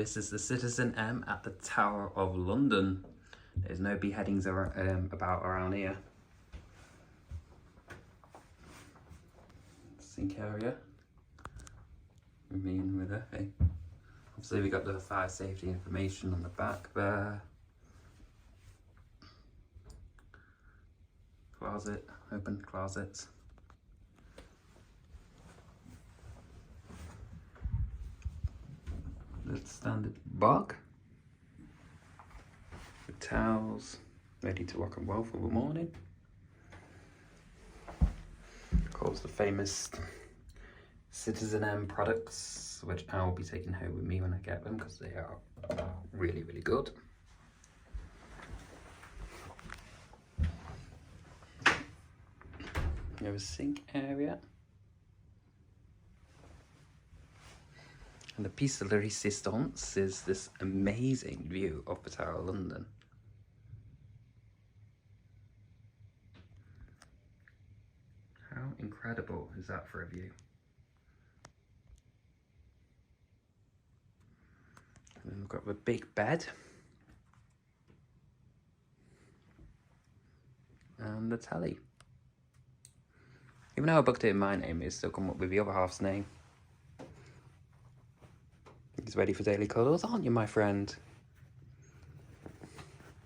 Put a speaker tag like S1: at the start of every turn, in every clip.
S1: This is the CitizenM at the Tower of London. There's no beheadings about around here. Sink area. Remain with it. Hey. Obviously we got the fire safety information on the back there. Closet, open closets. The standard bog. The towels, ready to rock and roll for the morning. Of course, the famous CitizenM products, which I will be taking home with me when I get them because they are really, really good. You have a sink area. And the piece de resistance is this amazing view of the Tower of London. How incredible is that for a view? And then we've got the big bed. And the telly. Even though I booked it in my name, it's still come up with the other half's name. He's ready for daily cuddles, aren't you, my friend?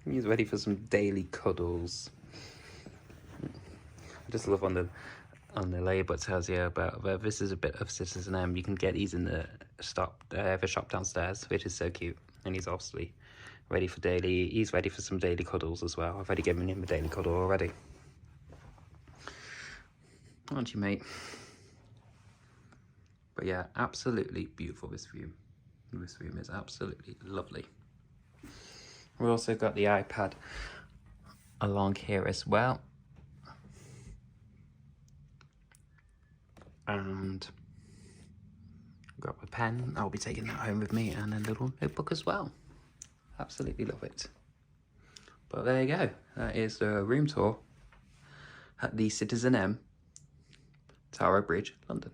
S1: He's ready for some daily cuddles. I just love on the label it tells you about this is a bit of CitizenM. You can get these in the shop downstairs, which is so cute. And he's obviously ready for he's ready for some daily cuddles as well. I've already given him a daily cuddle already. Aren't you, mate? But yeah, absolutely beautiful, this view. This room is absolutely lovely. We've also got the iPad along here as well. And I've got my pen. I'll be taking that home with me, and a little notebook as well. Absolutely love it. But there you go. That is the room tour at the CitizenM Tower Bridge, London.